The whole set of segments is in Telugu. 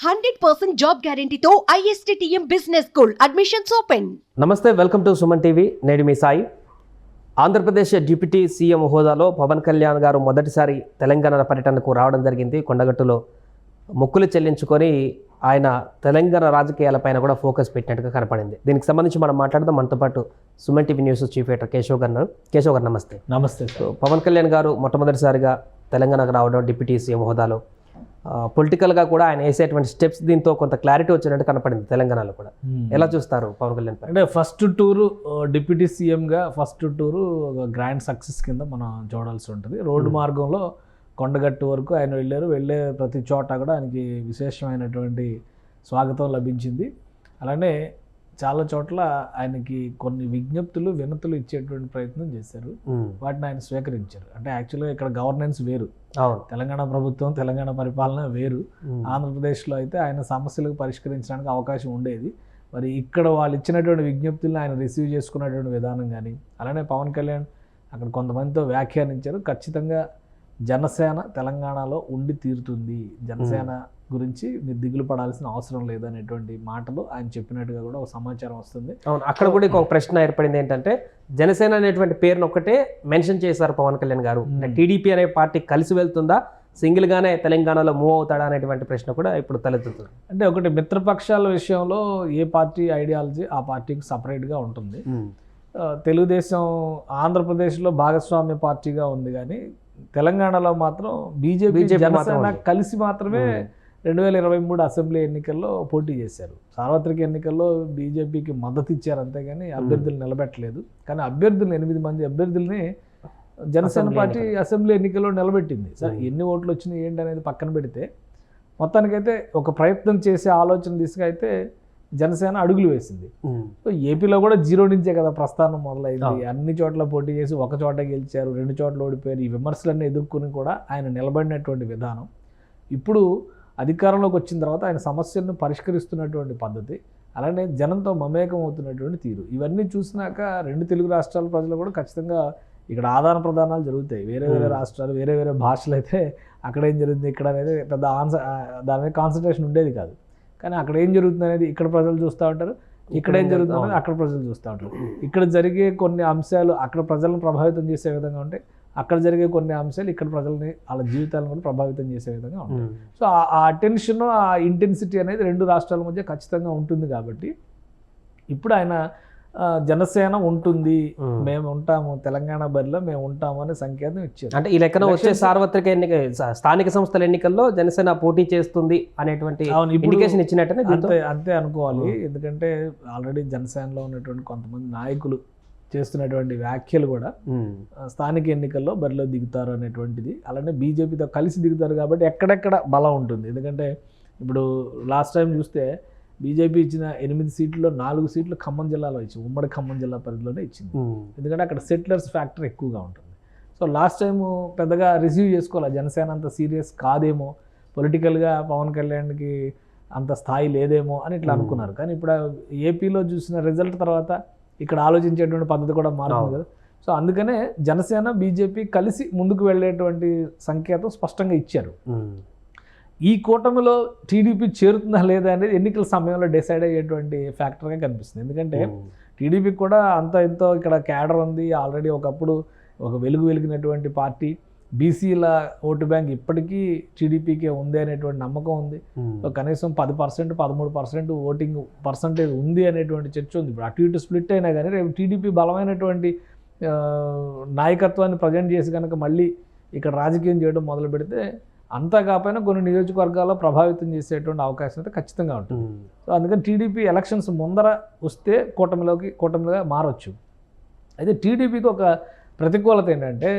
100% జాబ్ గ్యారంటీతో ISTTM business school admissions open. నమస్తే, వెల్కమ్ టు సుమన్ టీవీ. నేడు మీ సాయి. ఆంధ్రప్రదేశ్ డిప్యూటీ సీఎం హోదాలో పవన్ కళ్యాణ్ గారు మొదటిసారి తెలంగాణ పర్యటనకు రావడం జరిగింది. కొండగట్టులో మొక్కులు చెల్లించుకొని ఆయన తెలంగాణ రాజకీయాలపైన కూడా ఫోకస్ పెట్టినట్టుగా కనపడింది. దీనికి సంబంధించి మనం మాట్లాడదాం. మనతో పాటు Suman TV news chief editor Keshav గారు నమస్తే. నమస్తే. పవన్ కళ్యాణ్ గారు మొట్టమొదటిసారిగా తెలంగాణకు రావడం డిప్యూటీ సీఎం హోదాలో పొలిటికల్గా కూడా ఆయన వేసేటువంటి స్టెప్స్ దీంతో కొంత క్లారిటీ వచ్చినట్టు కనపడింది తెలంగాణలో కూడా. ఎలా చూస్తారు పవన్ కళ్యాణ్? అంటే ఫస్ట్ టూరు డిప్యూటీ సీఎంగా ఫస్ట్ టూరు ఒక గ్రాండ్ సక్సెస్ కింద మనం చూడాల్సి ఉంటుంది. రోడ్డు మార్గంలో కొండగట్టు వరకు ఆయన వెళ్ళే ప్రతి చోట కూడా ఆయనకి విశేషమైనటువంటి స్వాగతం లభించింది. అలానే చాలా చోట్ల ఆయనకి కొన్ని విజ్ఞప్తులు వినతులు ఇచ్చేటువంటి ప్రయత్నం చేశారు. వాటిని ఆయన స్వీకరించారు. అంటే యాక్చువల్గా ఇక్కడ గవర్నెన్స్ వేరు, తెలంగాణ ప్రభుత్వం తెలంగాణ పరిపాలన వేరు. ఆంధ్రప్రదేశ్లో అయితే ఆయన సమస్యలకు పరిష్కరించడానికి అవకాశం ఉండేది. మరి ఇక్కడ వాళ్ళు ఇచ్చినటువంటి విజ్ఞప్తులను ఆయన రిసీవ్ చేసుకున్నటువంటి విధానం కానీ, అలానే పవన్ కళ్యాణ్ అక్కడ కొంతమందితో వ్యాఖ్యానించారు. ఖచ్చితంగా జనసేన తెలంగాణలో ఉండి తీరుతుంది, జనసేన గురించి మీరు దిగులు పడాల్సిన అవసరం లేదనేటువంటి మాటలు ఆయన చెప్పినట్టుగా కూడా ఒక సమాచారం వస్తుంది. అవును, అక్కడ కూడా ఒక ప్రశ్న ఏర్పడింది. ఏంటంటే జనసేన అనేటువంటి పేరును ఒక్కటే మెన్షన్ చేశారు పవన్ కళ్యాణ్ గారు. టీడీపీ అనే పార్టీ కలిసి వెళ్తుందా, సింగిల్గానే తెలంగాణలో మూవ్ అవుతాడా అనేటువంటి ప్రశ్న కూడా ఇప్పుడు తలెత్తుతుంది. అంటే ఒకటి, మిత్రపక్షాల విషయంలో ఏ పార్టీ ఐడియాలజీ ఆ పార్టీకి సపరేట్గా ఉంటుంది. తెలుగుదేశం ఆంధ్రప్రదేశ్లో భాగస్వామ్య పార్టీగా ఉంది, కానీ తెలంగాణలో మాత్రం బీజేపీ జనసేన కలిసి మాత్రమే 2023 అసెంబ్లీ ఎన్నికల్లో పోటీ చేశారు. సార్వత్రిక ఎన్నికల్లో బీజేపీకి మద్దతు ఇచ్చారు, అంతేగాని అభ్యర్థులు నిలబెట్టలేదు. కానీ అభ్యర్థులు 8 మంది అభ్యర్థుల్ని జనసేన పార్టీ అసెంబ్లీ ఎన్నికల్లో నిలబెట్టింది. సరే, ఎన్ని ఓట్లు వచ్చినాయి ఏంటి అనేది పక్కన పెడితే, మొత్తానికైతే ఒక ప్రయత్నం చేసే ఆలోచన దిశగా అయితే జనసేన అడుగులు వేసింది. సో ఏపీలో కూడా 0 నుంచే కదా ప్రస్థానం మొదలైంది. అన్ని చోట్ల పోటీ చేసి ఒక చోట గెలిచారు, 2 చోట్ల ఓడిపోయారు. ఈ విమర్శలన్నీ ఎదుర్కొని కూడా ఆయన నిలబడినటువంటి విధానం, ఇప్పుడు అధికారంలోకి వచ్చిన తర్వాత ఆయన సమస్యలను పరిష్కరిస్తున్నటువంటి పద్ధతి, అలానే జనంతో మమేకం అవుతున్నటువంటి తీరు, ఇవన్నీ చూసినాక 2 తెలుగు రాష్ట్రాల ప్రజలు కూడా ఖచ్చితంగా ఇక్కడ ఆదాన ప్రదానాలు జరుగుతాయి. వేరే రాష్ట్రాలు వేరే భాషలు అయితే అక్కడ ఏం జరుగుతుంది ఇక్కడ అనేది పెద్ద దాని మీద కాన్సన్ట్రేషన్ ఉండేది కాదు. కానీ అక్కడ ఏం జరుగుతుంది అనేది ఇక్కడ ప్రజలు చూస్తూ ఉంటారు, ఇక్కడ ఏం జరుగుతుంది అనేది అక్కడ ప్రజలు చూస్తూ ఉంటారు. ఇక్కడ జరిగే కొన్ని అంశాలు అక్కడ ప్రజలను ప్రభావితం చేసే విధంగా ఉంటాయి, అక్కడ జరిగే కొన్ని అంశాలు ఇక్కడ ప్రజల్ని వాళ్ళ జీవితాలను కూడా ప్రభావితం చేసే విధంగా ఉంటాయి. సో ఆ అటెన్షన్, ఆ ఇంటెన్సిటీ అనేది 2 రాష్ట్రాల మధ్య ఖచ్చితంగా ఉంటుంది. కాబట్టి ఇప్పుడు ఆయన జనసేన ఉంటుంది, మేము ఉంటాము, తెలంగాణ బరిలో మేము ఉంటాము అనే సంకేతం ఇచ్చారు. అంటే ఈ లెక్కన వచ్చే సార్వత్రిక ఎన్నిక స్థానిక సంస్థల ఎన్నికల్లో జనసేన పోటీ చేస్తుంది అనేటువంటి ఇండికేషన్ ఇచ్చినట్టే అంతే అనుకోవాలి. ఎందుకంటే ఆల్రెడీ జనసేనలో ఉన్నటువంటి కొంతమంది నాయకులు చేస్తున్నటువంటి వ్యాఖ్యలు కూడా స్థానిక ఎన్నికల్లో బరిలో దిగుతారు అనేటువంటిది, అలానే బీజేపీతో కలిసి దిగుతారు. కాబట్టి ఎక్కడెక్కడ బలం ఉంటుంది. ఎందుకంటే ఇప్పుడు లాస్ట్ టైం చూస్తే బీజేపీ ఇచ్చిన 8 సీట్లలో 4 సీట్లు ఖమ్మం జిల్లాలో ఇచ్చింది, ఉమ్మడి ఖమ్మం జిల్లా పరిధిలోనే ఇచ్చింది. ఎందుకంటే అక్కడ సెటిలర్స్ ఫ్యాక్టర్ ఎక్కువగా ఉంటుంది. సో లాస్ట్ టైం పెద్దగా రిసీవ్ చేసుకోవాలి, జనసేన అంత సీరియస్ కాదేమో, పొలిటికల్గా పవన్ కళ్యాణ్కి అంత స్థాయి లేదేమో అని ఇట్లా అనుకున్నారు. కానీ ఇప్పుడు ఏపీలో చూసిన రిజల్ట్ తర్వాత ఇక్కడ ఆలోచించేటువంటి పద్ధతి కూడా మారుతుంది కదా. సో అందుకనే జనసేన బీజేపీ కలిసి ముందుకు వెళ్ళేటువంటి సంకేతం స్పష్టంగా ఇచ్చారు. ఈ కూటమిలో టీడీపీ చేరుతుందా లేదా అనేది ఎన్నికల సమయంలో డిసైడ్ అయ్యేటువంటి ఫ్యాక్టర్గా కనిపిస్తుంది. ఎందుకంటే టీడీపీకి కూడా అంత ఎంతో ఇక్కడ క్యాడర్ ఉంది. ఆల్రెడీ ఒకప్పుడు ఒక వెలిగినటువంటి పార్టీ, బీసీల ఓటు బ్యాంక్ ఇప్పటికీ టీడీపీకే ఉంది అనేటువంటి నమ్మకం ఉంది. సో కనీసం 10%, 13% ఓటింగ్ పర్సంటేజ్ ఉంది అనేటువంటి చర్చ ఉంది. ఇప్పుడు అటు ఇటు స్ప్లిట్ అయినా కానీ రేపు టీడీపీ బలమైనటువంటి నాయకత్వాన్ని ప్రజెంట్ చేసి కనుక మళ్ళీ ఇక్కడ రాజకీయం చేయడం మొదలు పెడితే అంతా కాకపోయినా కొన్ని నియోజకవర్గాల్లో ప్రభావితం చేసేటువంటి అవకాశం అయితే ఖచ్చితంగా ఉంటుంది. సో అందుకని టీడీపీ ఎలక్షన్స్ ముందర వస్తే కూటమిగా మారచ్చు. అయితే టీడీపీకి ఒక ప్రతికూలత ఏంటంటే,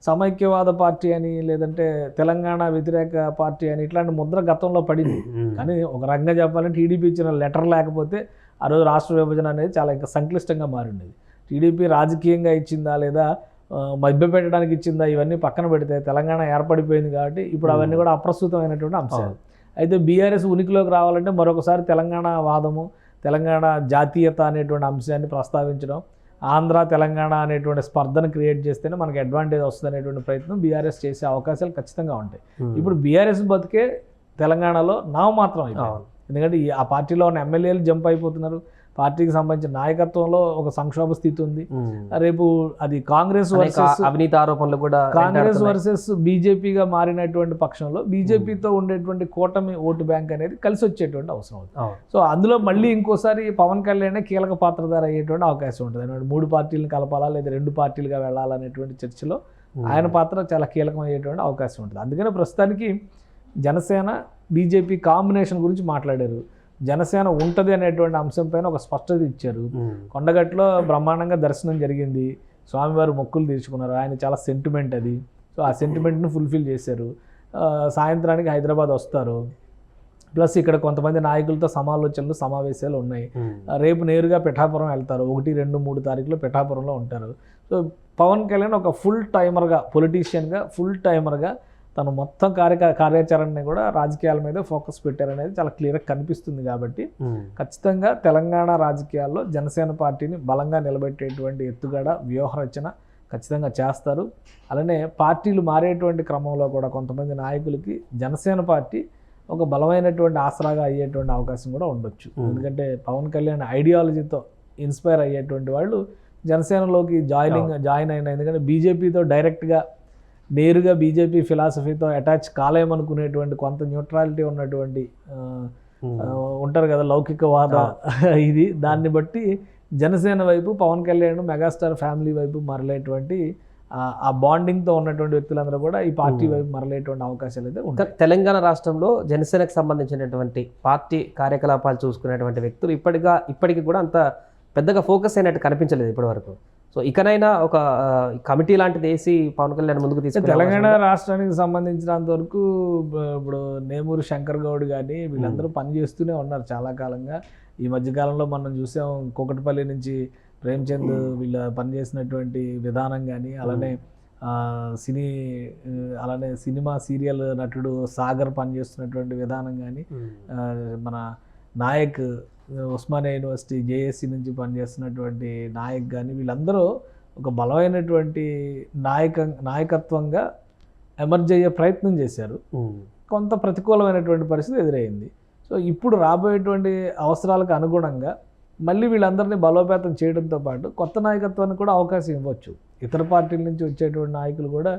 సమైక్యవాద పార్టీ అని, లేదంటే తెలంగాణ వ్యతిరేక పార్టీ అని ఇట్లాంటి ముద్ర గతంలో పడింది. కానీ ఒక రకంగా చెప్పాలంటే టీడీపీ ఇచ్చిన లెటర్ లేకపోతే ఆ రోజు రాష్ట్ర విభజన అనేది చాలా ఇంకా సంక్లిష్టంగా మారిండేది. టీడీపీ రాజకీయంగా ఇచ్చిందా లేదా మభ్యపెట్టడానికి ఇచ్చిందా ఇవన్నీ పక్కన పెడితే తెలంగాణ ఏర్పడిపోయింది. కాబట్టి ఇప్పుడు అవన్నీ కూడా అప్రస్తుతమైనటువంటి అంశాలు. అయితే బీఆర్ఎస్ ఉనికిలోకి రావాలంటే మరొకసారి తెలంగాణ వాదము, తెలంగాణ జాతీయత అనేటువంటి అంశాన్ని ప్రస్తావించడం, ఆంధ్ర తెలంగాణ అనేటువంటి స్పర్ధను క్రియేట్ చేస్తేనే మనకి అడ్వాంటేజ్ వస్తుంది అనేటువంటి ప్రయత్నం బీఆర్ఎస్ చేసే అవకాశాలు ఖచ్చితంగా ఉంటాయి. ఇప్పుడు బీఆర్ఎస్ బతికే తెలంగాణలో నామమాత్రం అయిపోయింది. ఎందుకంటే ఆ పార్టీలో ఉన్న ఎమ్మెల్యేలు జంప్ అయిపోతున్నారు. పార్టీకి సంబంధించిన నాయకత్వంలో ఒక సంక్షోభ స్థితి ఉంది. రేపు అది కాంగ్రెస్ వర్సెస్ అవినీతి ఆరోపణలు కూడా కాంగ్రెస్ వర్సెస్ బీజేపీగా మారినటువంటి పక్షంలో బీజేపీతో ఉండేటువంటి కూటమి ఓటు బ్యాంక్ అనేది కలిసి వచ్చేటువంటి అవసరం ఉంది. సో అందులో మళ్ళీ ఇంకోసారి పవన్ కళ్యాణ్ కీలక పాత్రధార అయ్యేటువంటి అవకాశం ఉంటుంది. అన్నమాట 3 పార్టీలను కలపాలా లేదా 2 పార్టీలుగా వెళ్ళాలనేటువంటి చర్చలో ఆయన పాత్ర చాలా కీలకం అయ్యేటువంటి అవకాశం ఉంటుంది. అందుకని ప్రస్తుతానికి జనసేన బీజేపీ కాంబినేషన్ గురించి మాట్లాడారు. జనసేన ఉంటుంది అనేటువంటి అంశం పైన ఒక స్పష్టత ఇచ్చారు. కొండగట్టులో బ్రహ్మాండంగా దర్శనం జరిగింది. స్వామివారు మొక్కులు తీర్చుకున్నారు. ఆయన చాలా సెంటిమెంట్ అది. సో ఆ సెంటిమెంట్ను ఫుల్ఫిల్ చేశారు. సాయంత్రానికి హైదరాబాద్ వస్తారు. ప్లస్ ఇక్కడ కొంతమంది నాయకులతో సమావేశాలు ఉన్నాయి. రేపు నేరుగా పిఠాపురం వెళ్తారు. 1, 2, 3 తారీఖులో పిఠాపురంలో ఉంటారు. సో పవన్ కళ్యాణ్ ఒక ఫుల్ టైమర్గా, పొలిటీషియన్గా ఫుల్ టైమర్గా తను మొత్తం కార్యాచరణని కూడా రాజకీయాల మీద ఫోకస్ పెట్టారనేది చాలా క్లియర్గా కనిపిస్తుంది. కాబట్టి ఖచ్చితంగా తెలంగాణ రాజకీయాల్లో జనసేన పార్టీని బలంగా నిలబెట్టేటువంటి ఎత్తుగడ, వ్యూహరచన ఖచ్చితంగా చేస్తారు. అలానే పార్టీలు మారేటువంటి క్రమంలో కూడా కొంతమంది నాయకులకి జనసేన పార్టీ ఒక బలమైనటువంటి ఆసరాగా అయ్యేటువంటి అవకాశం కూడా ఉండొచ్చు. ఎందుకంటే పవన్ కళ్యాణ్ ఐడియాలజీతో ఇన్స్పైర్ అయ్యేటువంటి వాళ్ళు జనసేనలోకి జాయిన్ అయిన, ఎందుకంటే బీజేపీతో డైరెక్ట్గా నేరుగా బీజేపీ ఫిలాసఫీతో అటాచ్ కాలేమనుకునేటువంటి కొంత న్యూట్రాలిటీ ఉన్నటువంటి ఉంటారు కదా లౌకికవాద ఇది. దాన్ని బట్టి జనసేన వైపు పవన్ కళ్యాణ్ మెగాస్టార్ ఫ్యామిలీ వైపు మరలేటువంటి ఆ బాండింగ్తో ఉన్నటువంటి వ్యక్తులందరూ కూడా ఈ పార్టీ వైపు మరలేటువంటి అవకాశాలు అయితే ఉంటాయి. తెలంగాణ రాష్ట్రంలో జనసేనకు సంబంధించినటువంటి పార్టీ కార్యకలాపాలు చూసుకునేటువంటి వ్యక్తులు ఇప్పటికీ కూడా అంత పెద్దగా ఫోకస్ అయినట్టు కనిపించలేదు ఇప్పటి వరకు. సో ఇకనైనా ఒక కమిటీ లాంటిది వేసి పవన్ కళ్యాణ్ ముందుకు తీసుకు తెలంగాణ రాష్ట్రానికి సంబంధించినంత వరకు ఇప్పుడు నేమూరు శంకర్ గౌడ్ కానీ వీళ్ళందరూ పనిచేస్తూనే ఉన్నారు చాలా కాలంగా. ఈ మధ్యకాలంలో మనం చూసాం కూకట్పల్లి నుంచి ప్రేమ్చంద్ వీళ్ళ పనిచేసినటువంటి విధానం కానీ, అలానే సినిమా సీరియల్ నటుడు సాగర్ పనిచేస్తున్నటువంటి విధానం కానీ, మన నాయక్ ఉస్మానియా యూనివర్సిటీ జేఏసీ నుంచి పనిచేస్తున్నటువంటి నాయక్ కానీ వీళ్ళందరూ ఒక బలమైనటువంటి నాయకత్వంగా ఎమర్జ్ అయ్యే ప్రయత్నం చేశారు. కొంత ప్రతికూలమైనటువంటి పరిస్థితి ఎదురైంది. సో ఇప్పుడు రాబోయేటువంటి అవసరాలకు అనుగుణంగా మళ్ళీ వీళ్ళందరినీ బలోపేతం చేయడంతో పాటు కొత్త నాయకత్వానికి కూడా అవకాశం ఇవ్వచ్చు. ఇతర పార్టీల నుంచి వచ్చేటువంటి నాయకులు కూడా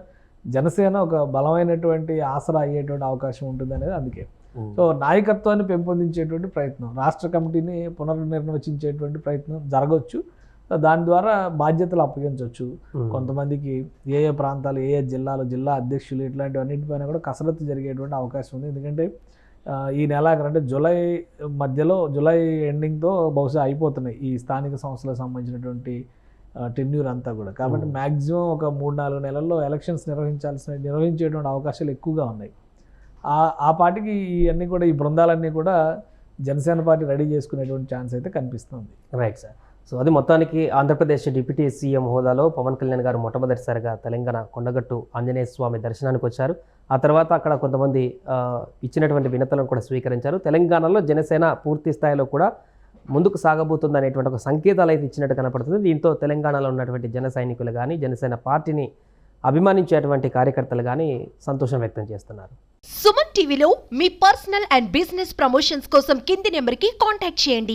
జనసేన ఒక బలమైనటువంటి ఆసరా అయ్యేటువంటి అవకాశం ఉంటుంది అనేది అందుకే. సో నాయకత్వాన్ని పెంపొందించేటువంటి ప్రయత్నం, రాష్ట్ర కమిటీని పునర్నిర్వచించేటువంటి ప్రయత్నం జరగవచ్చు. దాని ద్వారా బాధ్యతలు అప్పగించవచ్చు. కొంతమందికి ఏ ప్రాంతాలు, ఏ జిల్లాలు, జిల్లా అధ్యక్షులు ఇట్లాంటివన్నిటిపైన కూడా కసరత్తు జరిగేటువంటి అవకాశం ఉంది. ఎందుకంటే ఈ నెల అంటే జూలై ఎండింగ్తో బహుశా అయిపోతున్నాయి ఈ స్థానిక సంస్థలకు సంబంధించినటువంటి టెన్యూర్ అంతా కూడా. కాబట్టి మ్యాక్సిమం ఒక 3-4 నెలల్లో ఎలక్షన్స్ నిర్వహించేటువంటి అవకాశాలు ఎక్కువగా ఉన్నాయి. ఆ పార్టీకి ఇవన్నీ కూడా, ఈ బృందాలన్నీ కూడా జనసేన పార్టీ రెడీ చేసుకునేటువంటి ఛాన్స్ అయితే కనిపిస్తుంది. Right sir. సో అది మొత్తానికి ఆంధ్రప్రదేశ్ డిప్యూటీ సీఎం హోదాలో పవన్ కళ్యాణ్ గారు మొట్టమొదటిసారిగా తెలంగాణ కొండగట్టు ఆంజనేయ స్వామి దర్శనానికి వచ్చారు. ఆ తర్వాత అక్కడ కొంతమంది ఇచ్చినటువంటి వినతులను కూడా స్వీకరించారు. తెలంగాణలో జనసేన పూర్తి స్థాయిలో కూడా ముందుకు సాగబోతుంది అనేటువంటి ఒక సంకేతాలు అయితే ఇచ్చినట్టు కనపడుతుంది. దీంతో తెలంగాణలో ఉన్నటువంటి జన సైనికులు కానీ, జనసేన పార్టీని అభిమానించేటువంటి కార్యకర్తలు కానీ సంతోషం వ్యక్తం చేస్తున్నారు. సుమన్ టీవీలో మీ పర్సనల్ అండ్ బిజినెస్ ప్రమోషన్స్ కోసం కింది నెంబర్కి కాంటాక్ట్ చేయండి.